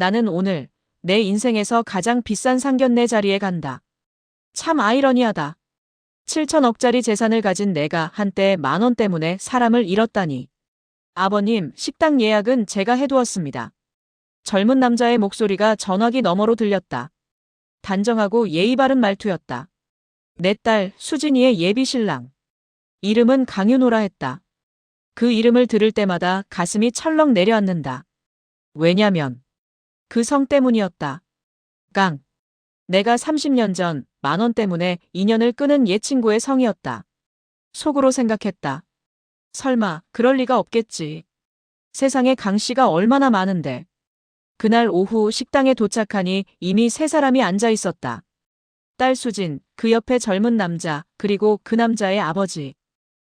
나는 오늘 내 인생에서 가장 비싼 상견례 자리에 간다. 참 아이러니하다. 7천억짜리 재산을 가진 내가 한때 10,000원 때문에 사람을 잃었다니. 아버님, 식당 예약은 제가 해두었습니다. 젊은 남자의 목소리가 전화기 너머로 들렸다. 단정하고 예의 바른 말투였다. 내 딸 수진이의 예비 신랑. 이름은 강윤호라 했다. 그 이름을 들을 때마다 가슴이 철렁 내려앉는다. 왜냐면 그 성 때문이었다. 강. 내가 30년 전 10,000원 때문에 인연을 끊은 옛 친구의 성이었다. 속으로 생각했다. 설마 그럴 리가 없겠지. 세상에 강 씨가 얼마나 많은데. 그날 오후 식당에 도착하니 이미 세 사람이 앉아 있었다. 딸 수진, 그 옆에 젊은 남자, 그리고 그 남자의 아버지.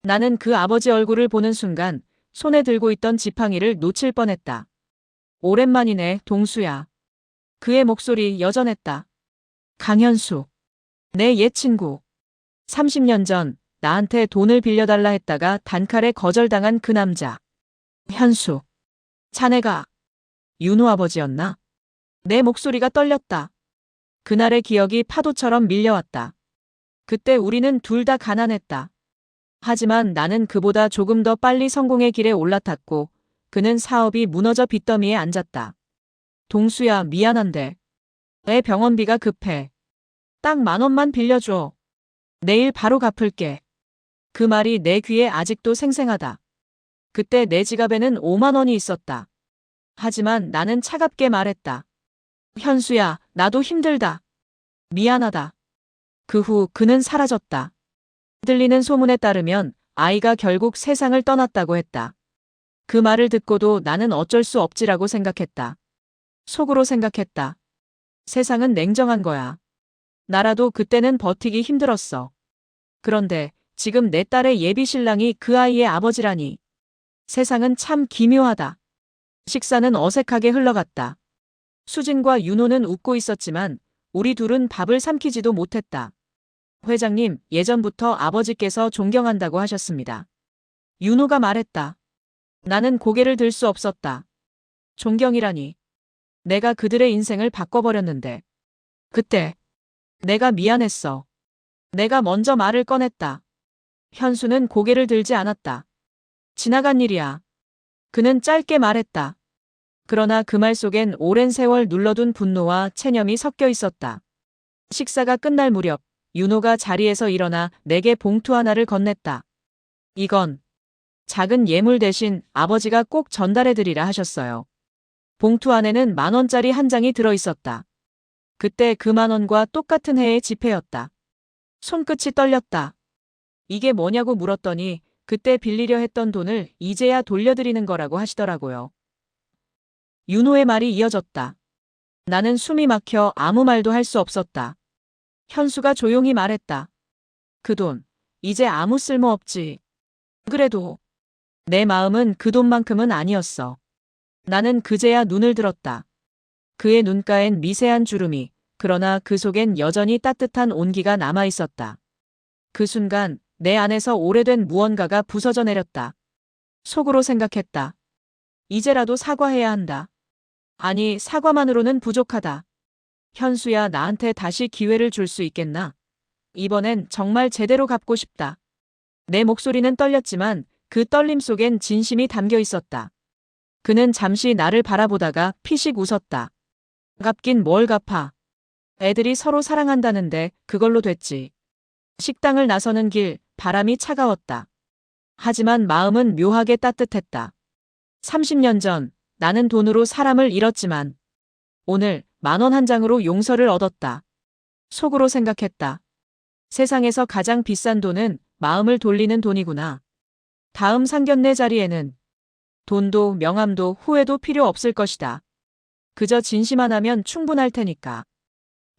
나는 그 아버지 얼굴을 보는 순간 손에 들고 있던 지팡이를 놓칠 뻔했다. 오랜만이네, 동수야. 그의 목소리 여전했다. 강현수. 내 옛 친구. 30년 전 나한테 돈을 빌려달라 했다가 단칼에 거절당한 그 남자. 현수. 자네가 윤호 아버지였나? 내 목소리가 떨렸다. 그날의 기억이 파도처럼 밀려왔다. 그때 우리는 둘 다 가난했다. 하지만 나는 그보다 조금 더 빨리 성공의 길에 올라탔고 그는 사업이 무너져 빚더미에 앉았다. 동수야, 미안한데. 애 병원비가 급해. 딱 10,000원만 빌려줘. 내일 바로 갚을게. 그 말이 내 귀에 아직도 생생하다. 그때 내 지갑에는 50,000원이 있었다. 하지만 나는 차갑게 말했다. 현수야, 나도 힘들다. 미안하다. 그 후 그는 사라졌다. 들리는 소문에 따르면 아이가 결국 세상을 떠났다고 했다. 그 말을 듣고도 나는 어쩔 수 없지라고 생각했다. 속으로 생각했다. 세상은 냉정한 거야. 나라도 그때는 버티기 힘들었어. 그런데 지금 내 딸의 예비 신랑이 그 아이의 아버지라니. 세상은 참 기묘하다. 식사는 어색하게 흘러갔다. 수진과 윤호는 웃고 있었지만 우리 둘은 밥을 삼키지도 못했다. 회장님, 예전부터 아버지께서 존경한다고 하셨습니다. 윤호가 말했다. 나는 고개를 들 수 없었다. 존경이라니. 내가 그들의 인생을 바꿔버렸는데. 그때 내가 미안했어. 내가 먼저 말을 꺼냈다. 현수는 고개를 들지 않았다. 지나간 일이야. 그는 짧게 말했다. 그러나 그 말 속엔 오랜 세월 눌러둔 분노와 체념이 섞여 있었다. 식사가 끝날 무렵 윤호가 자리에서 일어나 내게 봉투 하나를 건넸다. 이건 작은 예물 대신 아버지가 꼭 전달해드리라 하셨어요. 봉투 안에는 10,000원짜리 한 장이 들어있었다. 그때 그 10,000원과 똑같은 해의 지폐였다. 손끝이 떨렸다. 이게 뭐냐고 물었더니 그때 빌리려 했던 돈을 이제야 돌려드리는 거라고 하시더라고요. 윤호의 말이 이어졌다. 나는 숨이 막혀 아무 말도 할 수 없었다. 현수가 조용히 말했다. 그 돈, 이제 아무 쓸모 없지. 그래도 내 마음은 그 돈만큼은 아니었어. 나는 그제야 눈을 들었다. 그의 눈가엔 미세한 주름이, 그러나 그 속엔 여전히 따뜻한 온기가 남아 있었다. 그 순간 내 안에서 오래된 무언가가 부서져 내렸다. 속으로 생각했다. 이제라도 사과해야 한다. 아니, 사과만으로는 부족하다. 현수야, 나한테 다시 기회를 줄 수 있겠나? 이번엔 정말 제대로 갚고 싶다. 내 목소리는 떨렸지만 그 떨림 속엔 진심이 담겨 있었다. 그는 잠시 나를 바라보다가 피식 웃었다. 갚긴 뭘 갚아. 애들이 서로 사랑한다는데 그걸로 됐지. 식당을 나서는 길, 바람이 차가웠다. 하지만 마음은 묘하게 따뜻했다. 30년 전 나는 돈으로 사람을 잃었지만 오늘 10,000원 한 장으로 용서를 얻었다. 속으로 생각했다. 세상에서 가장 비싼 돈은 마음을 돌리는 돈이구나. 다음 상견례 자리에는 돈도 명함도 후회도 필요 없을 것이다. 그저 진심 하나면 충분할 테니까.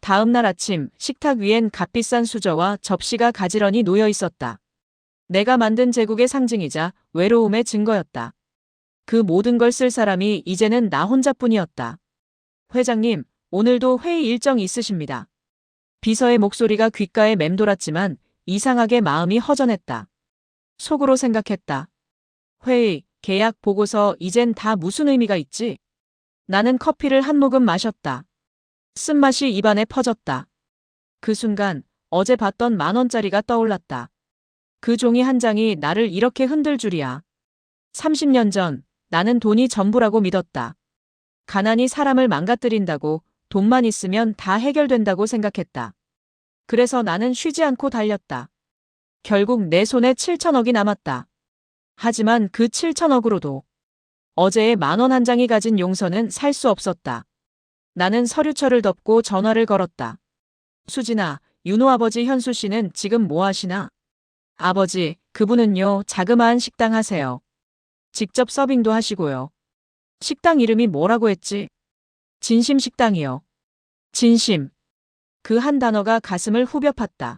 다음 날 아침 식탁 위엔 값비싼 수저와 접시가 가지런히 놓여 있었다. 내가 만든 제국의 상징이자 외로움의 증거였다. 그 모든 걸 쓸 사람이 이제는 나 혼자뿐이었다. 회장님, 오늘도 회의 일정 있으십니다. 비서의 목소리가 귓가에 맴돌았지만 이상하게 마음이 허전했다. 속으로 생각했다. 회의, 계약, 보고서, 이젠 다 무슨 의미가 있지? 나는 커피를 한 모금 마셨다. 쓴맛이 입안에 퍼졌다. 그 순간 어제 봤던 10,000원짜리가 떠올랐다. 그 종이 한 장이 나를 이렇게 흔들 줄이야. 30년 전 나는 돈이 전부라고 믿었다. 가난이 사람을 망가뜨린다고, 돈만 있으면 다 해결된다고 생각했다. 그래서 나는 쉬지 않고 달렸다. 결국 내 손에 7천억이 남았다. 하지만 그 7천억으로도 어제의 10,000원 한 장이 가진 용서는 살 수 없었다. 나는 서류철을 덮고 전화를 걸었다. 수진아, 윤호 아버지 현수 씨는 지금 뭐 하시나? 아버지, 그분은요, 자그마한 식당 하세요. 직접 서빙도 하시고요. 식당 이름이 뭐라고 했지? 진심식당이요. 진심. 그 한 단어가 가슴을 후벼 팠다.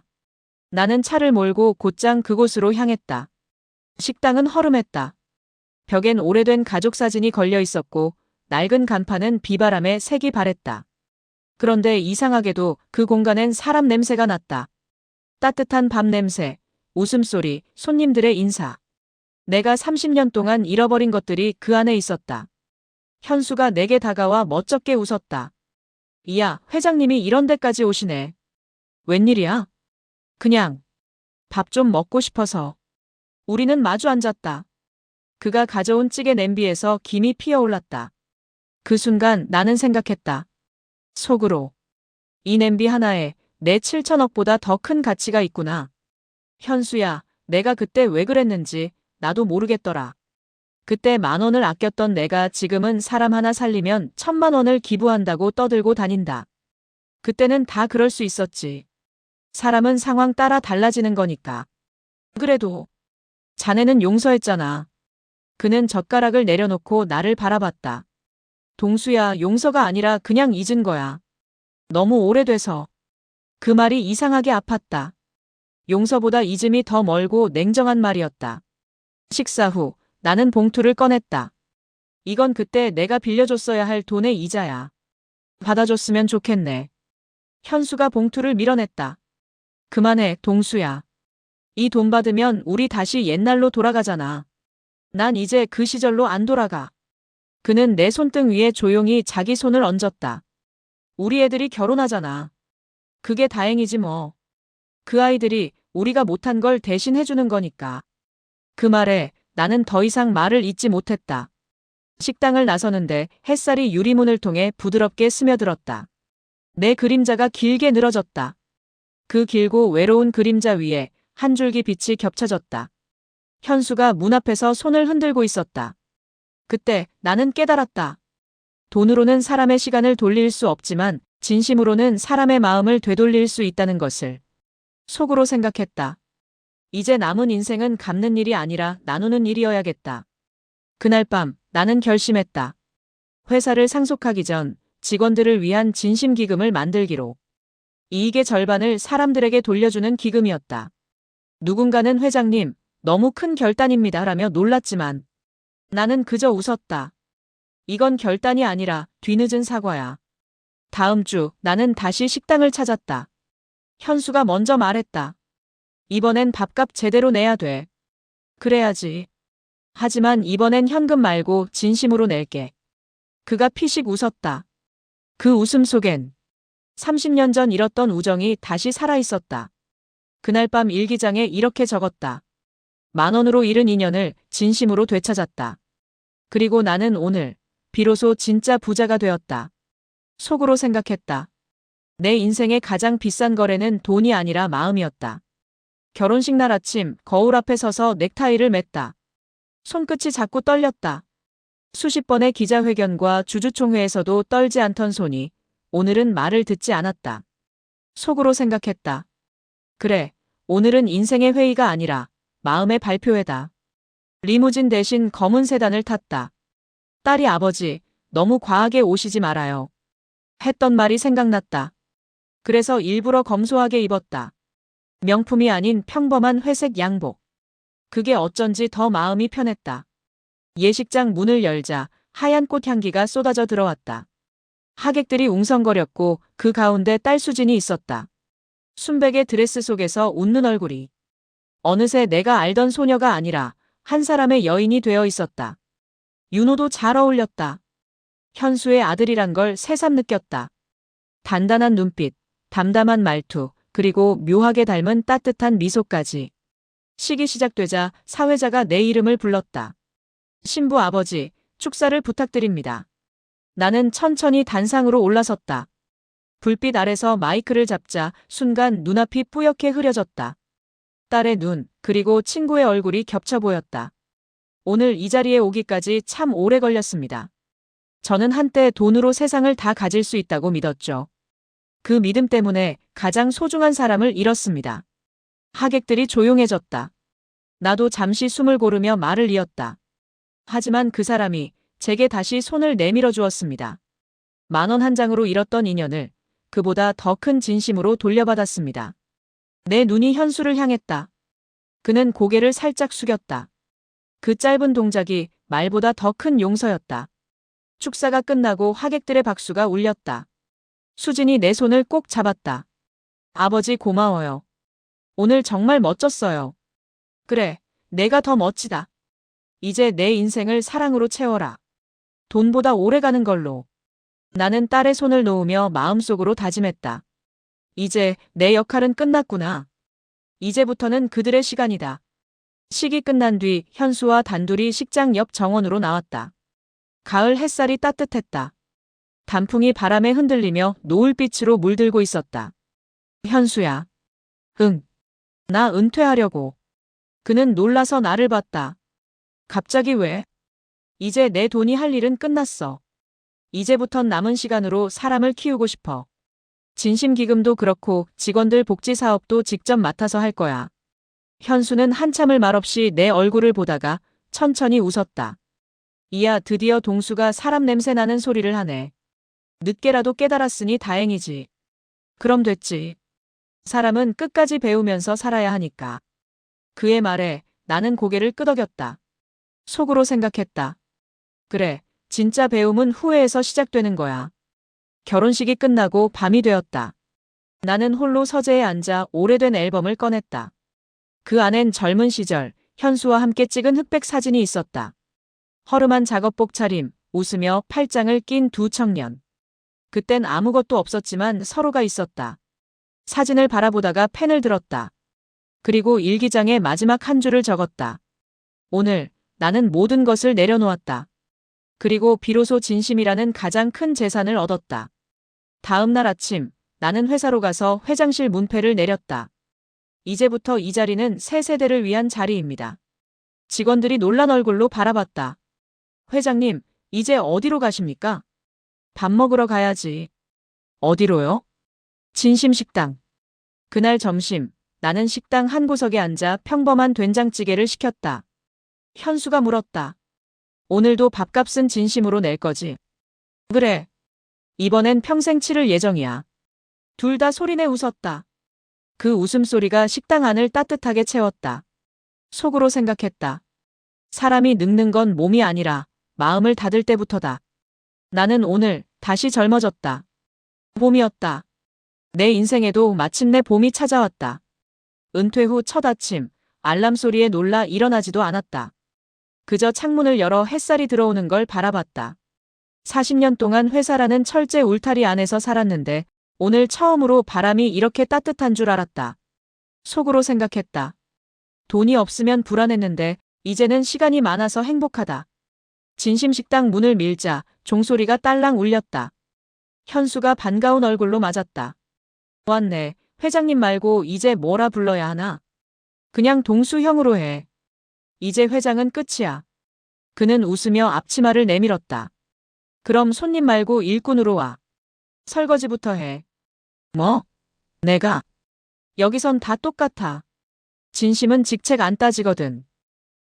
나는 차를 몰고 곧장 그곳으로 향했다. 식당은 허름했다. 벽엔 오래된 가족 사진이 걸려 있었고 낡은 간판은 비바람에 색이 바랬다. 그런데 이상하게도 그 공간엔 사람 냄새가 났다. 따뜻한 밥 냄새, 웃음소리, 손님들의 인사. 내가 30년 동안 잃어버린 것들이 그 안에 있었다. 현수가 내게 다가와 멋쩍게 웃었다. 이야, 회장님이 이런 데까지 오시네. 웬일이야? 그냥 밥 좀 먹고 싶어서. 우리는 마주 앉았다. 그가 가져온 찌개 냄비에서 김이 피어올랐다. 그 순간 나는 생각했다. 속으로. 이 냄비 하나에 내 7천억보다 더 큰 가치가 있구나. 현수야, 내가 그때 왜 그랬는지 나도 모르겠더라. 그때 10,000원을 아꼈던 내가 지금은 사람 하나 살리면 1,000,000원을 기부한다고 떠들고 다닌다. 그때는 다 그럴 수 있었지. 사람은 상황 따라 달라지는 거니까. 그래도 자네는 용서했잖아. 그는 젓가락을 내려놓고 나를 바라봤다. 동수야, 용서가 아니라 그냥 잊은 거야. 너무 오래돼서. 그 말이 이상하게 아팠다. 용서보다 잊음이 더 멀고 냉정한 말이었다. 식사 후 나는 봉투를 꺼냈다. 이건 그때 내가 빌려줬어야 할 돈의 이자야. 받아줬으면 좋겠네. 현수가 봉투를 밀어냈다. 그만해, 동수야. 이 돈 받으면 우리 다시 옛날로 돌아가잖아. 난 이제 그 시절로 안 돌아가. 그는 내 손등 위에 조용히 자기 손을 얹었다. 우리 애들이 결혼하잖아. 그게 다행이지 뭐. 그 아이들이 우리가 못한 걸 대신 해주는 거니까. 그 말에 나는 더 이상 말을 잇지 못했다. 식당을 나서는데 햇살이 유리문을 통해 부드럽게 스며들었다. 내 그림자가 길게 늘어졌다. 그 길고 외로운 그림자 위에 한 줄기 빛이 겹쳐졌다. 현수가 문 앞에서 손을 흔들고 있었다. 그때 나는 깨달았다. 돈으로는 사람의 시간을 돌릴 수 없지만 진심으로는 사람의 마음을 되돌릴 수 있다는 것을. 속으로 생각했다. 이제 남은 인생은 갚는 일이 아니라 나누는 일이어야겠다. 그날 밤 나는 결심했다. 회사를 상속하기 전 직원들을 위한 진심기금을 만들기로. 이익의 절반을 사람들에게 돌려주는 기금이었다. 누군가는 회장님, 너무 큰 결단입니다 라며 놀랐지만 나는 그저 웃었다. 이건 결단이 아니라 뒤늦은 사과야. 다음 주 나는 다시 식당을 찾았다. 현수가 먼저 말했다. 이번엔 밥값 제대로 내야 돼. 그래야지. 하지만 이번엔 현금 말고 진심으로 낼게. 그가 피식 웃었다. 그 웃음 속엔 30년 전 잃었던 우정이 다시 살아있었다. 그날 밤 일기장에 이렇게 적었다. 10,000원으로 잃은 인연을 진심으로 되찾았다. 그리고 나는 오늘 비로소 진짜 부자가 되었다. 속으로 생각했다. 내 인생의 가장 비싼 거래는 돈이 아니라 마음이었다. 결혼식 날 아침 거울 앞에 서서 넥타이를 맸다. 손끝이 자꾸 떨렸다. 수십 번의 기자회견과 주주총회에서도 떨지 않던 손이 오늘은 말을 듣지 않았다. 속으로 생각했다. 그래, 오늘은 인생의 회의가 아니라 마음의 발표회다. 리무진 대신 검은 세단을 탔다. 딸이 아버지, 너무 과하게 오시지 말아요. 했던 말이 생각났다. 그래서 일부러 검소하게 입었다. 명품이 아닌 평범한 회색 양복. 그게 어쩐지 더 마음이 편했다. 예식장 문을 열자 하얀 꽃향기가 쏟아져 들어왔다. 하객들이 웅성거렸고 그 가운데 딸 수진이 있었다. 순백의 드레스 속에서 웃는 얼굴이. 어느새 내가 알던 소녀가 아니라 한 사람의 여인이 되어 있었다. 윤호도 잘 어울렸다. 현수의 아들이란 걸 새삼 느꼈다. 단단한 눈빛, 담담한 말투, 그리고 묘하게 닮은 따뜻한 미소까지. 식이 시작되자 사회자가 내 이름을 불렀다. 신부 아버지, 축사를 부탁드립니다. 나는 천천히 단상으로 올라섰다. 불빛 아래서 마이크를 잡자 순간 눈앞이 뿌옇게 흐려졌다. 딸의 눈, 그리고 친구의 얼굴이 겹쳐 보였다. 오늘 이 자리에 오기까지 참 오래 걸렸습니다. 저는 한때 돈으로 세상을 다 가질 수 있다고 믿었죠. 그 믿음 때문에 가장 소중한 사람을 잃었습니다. 하객들이 조용해졌다. 나도 잠시 숨을 고르며 말을 이었다. 하지만 그 사람이 제게 다시 손을 내밀어 주었습니다. 10,000원 한 장으로 잃었던 인연을 그보다 더 큰 진심으로 돌려받았습니다. 내 눈이 현수를 향했다. 그는 고개를 살짝 숙였다. 그 짧은 동작이 말보다 더 큰 용서였다. 축사가 끝나고 하객들의 박수가 울렸다. 수진이 내 손을 꼭 잡았다. 아버지 고마워요. 오늘 정말 멋졌어요. 그래, 내가 더 멋지다. 이제 내 인생을 사랑으로 채워라. 돈보다 오래 가는 걸로. 나는 딸의 손을 놓으며 마음속으로 다짐했다. 이제 내 역할은 끝났구나. 이제부터는 그들의 시간이다. 식이 끝난 뒤 현수와 단둘이 식장 옆 정원으로 나왔다. 가을 햇살이 따뜻했다. 단풍이 바람에 흔들리며 노을빛으로 물들고 있었다. 현수야. 응. 나 은퇴하려고. 그는 놀라서 나를 봤다. 갑자기 왜? 이제 내 돈이 할 일은 끝났어. 이제부턴 남은 시간으로 사람을 키우고 싶어. 진심기금도 그렇고 직원들 복지 사업도 직접 맡아서 할 거야. 현수는 한참을 말없이 내 얼굴을 보다가 천천히 웃었다. 이야, 드디어 동수가 사람 냄새 나는 소리를 하네. 늦게라도 깨달았으니 다행이지. 그럼 됐지. 사람은 끝까지 배우면서 살아야 하니까. 그의 말에 나는 고개를 끄덕였다. 속으로 생각했다. 그래, 진짜 배움은 후회에서 시작되는 거야. 결혼식이 끝나고 밤이 되었다. 나는 홀로 서재에 앉아 오래된 앨범을 꺼냈다. 그 안엔 젊은 시절 현수와 함께 찍은 흑백 사진이 있었다. 허름한 작업복 차림, 웃으며 팔짱을 낀 두 청년. 그땐 아무것도 없었지만 서로가 있었다. 사진을 바라보다가 펜을 들었다. 그리고 일기장에 마지막 한 줄을 적었다. 오늘 나는 모든 것을 내려놓았다. 그리고 비로소 진심이라는 가장 큰 재산을 얻었다. 다음 날 아침 나는 회사로 가서 회장실 문패를 내렸다. 이제부터 이 자리는 새 세대를 위한 자리입니다. 직원들이 놀란 얼굴로 바라봤다. 회장님, 이제 어디로 가십니까? 밥 먹으러 가야지. 어디로요? 진심식당. 그날 점심, 나는 식당 한 구석에 앉아 평범한 된장찌개를 시켰다. 현수가 물었다. 오늘도 밥값은 진심으로 낼 거지? 그래. 이번엔 평생 치를 예정이야. 둘 다 소리내 웃었다. 그 웃음소리가 식당 안을 따뜻하게 채웠다. 속으로 생각했다. 사람이 늙는 건 몸이 아니라 마음을 닫을 때부터다. 나는 오늘 다시 젊어졌다. 봄이었다. 내 인생에도 마침내 봄이 찾아왔다. 은퇴 후 첫 아침, 알람 소리에 놀라 일어나지도 않았다. 그저 창문을 열어 햇살이 들어오는 걸 바라봤다. 40년 동안 회사라는 철제 울타리 안에서 살았는데 오늘 처음으로 바람이 이렇게 따뜻한 줄 알았다. 속으로 생각했다. 돈이 없으면 불안했는데 이제는 시간이 많아서 행복하다. 진심식당 문을 밀자 종소리가 딸랑 울렸다. 현수가 반가운 얼굴로 맞았다. 왔네. 회장님 말고 이제 뭐라 불러야 하나? 그냥 동수 형으로 해. 이제 회장은 끝이야. 그는 웃으며 앞치마를 내밀었다. 그럼 손님 말고 일꾼으로 와. 설거지부터 해. 뭐? 내가? 여기선 다 똑같아. 진심은 직책 안 따지거든.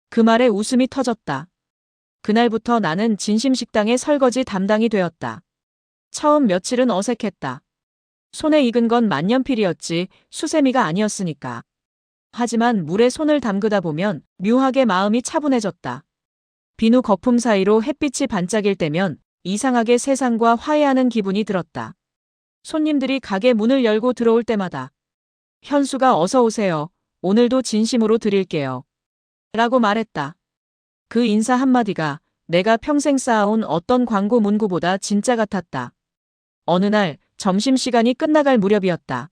그 말에 웃음이 터졌다. 그날부터 나는 진심식당의 설거지 담당이 되었다. 처음 며칠은 어색했다. 손에 익은 건 만년필이었지 수세미가 아니었으니까. 하지만 물에 손을 담그다 보면 묘하게 마음이 차분해졌다. 비누 거품 사이로 햇빛이 반짝일 때면 이상하게 세상과 화해하는 기분이 들었다. 손님들이 가게 문을 열고 들어올 때마다 현수가 어서 오세요. 오늘도 진심으로 드릴게요. 라고 말했다. 그 인사 한마디가 내가 평생 쌓아온 어떤 광고 문구보다 진짜 같았다. 어느 날 점심시간이 끝나갈 무렵이었다.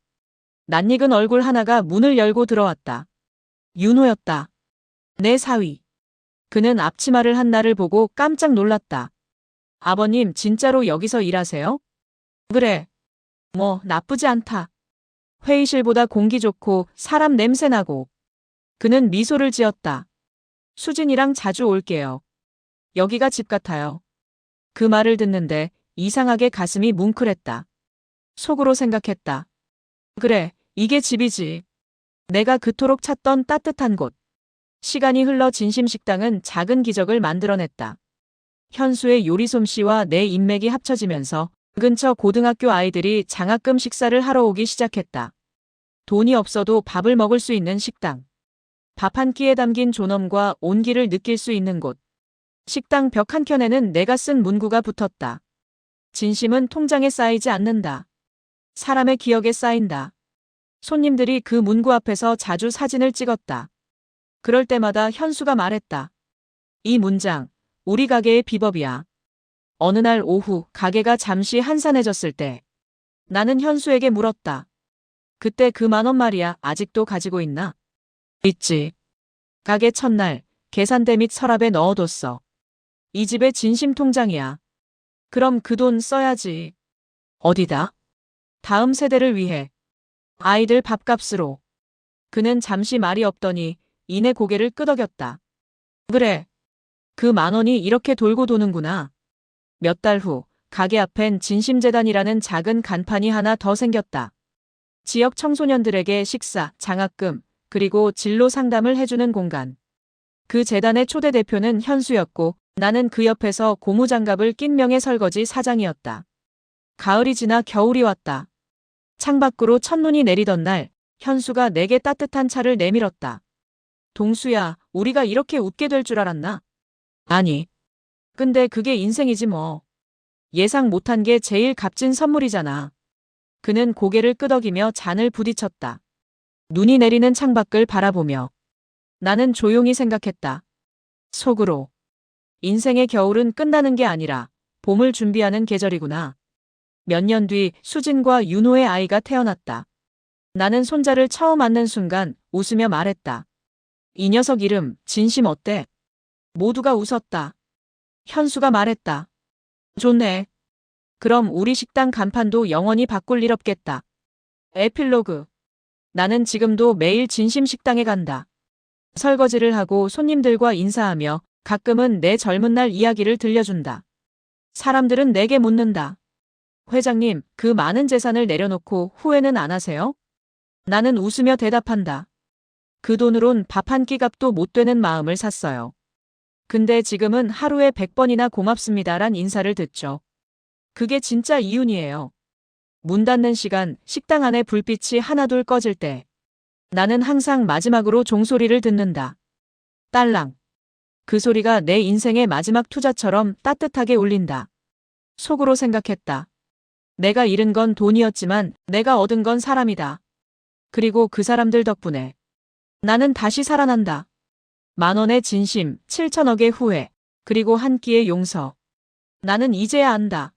낯익은 얼굴 하나가 문을 열고 들어왔다. 윤호였다. 내 사위. 그는 앞치마를 한 나를 보고 깜짝 놀랐다. 아버님 진짜로 여기서 일하세요? 그래. 뭐 나쁘지 않다. 회의실보다 공기 좋고 사람 냄새 나고. 그는 미소를 지었다. 수진이랑 자주 올게요. 여기가 집 같아요. 그 말을 듣는데 이상하게 가슴이 뭉클했다. 속으로 생각했다. 그래, 이게 집이지. 내가 그토록 찾던 따뜻한 곳. 시간이 흘러 진심식당은 작은 기적을 만들어냈다. 현수의 요리 솜씨와 내 인맥이 합쳐지면서 근처 고등학교 아이들이 장학금 식사를 하러 오기 시작했다. 돈이 없어도 밥을 먹을 수 있는 식당. 밥 한 끼에 담긴 존엄과 온기를 느낄 수 있는 곳. 식당 벽 한켠에는 내가 쓴 문구가 붙었다. 진심은 통장에 쌓이지 않는다. 사람의 기억에 쌓인다. 손님들이 그 문구 앞에서 자주 사진을 찍었다. 그럴 때마다 현수가 말했다. 이 문장, 우리 가게의 비법이야. 어느 날 오후 가게가 잠시 한산해졌을 때 나는 현수에게 물었다. 그때 그 10,000원 말이야 아직도 가지고 있나? 있지. 가게 첫날 계산대 및 서랍에 넣어뒀어. 이 집의 진심 통장이야. 그럼 그 돈 써야지. 어디다? 다음 세대를 위해. 아이들 밥값으로. 그는 잠시 말이 없더니 이내 고개를 끄덕였다. 그래. 그 10,000원이 이렇게 돌고 도는구나. 몇 달 후 가게 앞엔 진심재단이라는 작은 간판이 하나 더 생겼다. 지역 청소년들에게 식사, 장학금, 그리고 진로 상담을 해주는 공간. 그 재단의 초대 대표는 현수였고 나는 그 옆에서 고무장갑을 낀 명예설거지 사장이었다. 가을이 지나 겨울이 왔다. 창밖으로 첫눈이 내리던 날 현수가 내게 따뜻한 차를 내밀었다. 동수야, 우리가 이렇게 웃게 될 줄 알았나? 아니. 근데 그게 인생이지 뭐. 예상 못한 게 제일 값진 선물이잖아. 그는 고개를 끄덕이며 잔을 부딪혔다. 눈이 내리는 창밖을 바라보며. 나는 조용히 생각했다. 속으로. 인생의 겨울은 끝나는 게 아니라 봄을 준비하는 계절이구나. 몇 년 뒤 수진과 윤호의 아이가 태어났다. 나는 손자를 처음 안는 순간 웃으며 말했다. 이 녀석 이름 진심 어때? 모두가 웃었다. 현수가 말했다. 좋네. 그럼 우리 식당 간판도 영원히 바꿀 일 없겠다. 에필로그. 나는 지금도 매일 진심식당에 간다. 설거지를 하고 손님들과 인사하며 가끔은 내 젊은 날 이야기를 들려준다. 사람들은 내게 묻는다. 회장님, 그 많은 재산을 내려놓고 후회는 안 하세요? 나는 웃으며 대답한다. 그 돈으론 밥 한 끼 값도 못 되는 마음을 샀어요. 근데 지금은 하루에 100번이나 고맙습니다란 인사를 듣죠. 그게 진짜 이윤이에요. 문 닫는 시간, 식당 안에 불빛이 하나둘 꺼질 때 나는 항상 마지막으로 종소리를 듣는다. 딸랑. 그 소리가 내 인생의 마지막 투자처럼 따뜻하게 울린다. 속으로 생각했다. 내가 잃은 건 돈이었지만 내가 얻은 건 사람이다. 그리고 그 사람들 덕분에 나는 다시 살아난다. 10,000원의 진심, 7,000억의 후회, 그리고 한 끼의 용서. 나는 이제야 안다.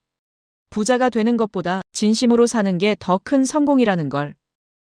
부자가 되는 것보다 진심으로 사는 게 더 큰 성공이라는 걸.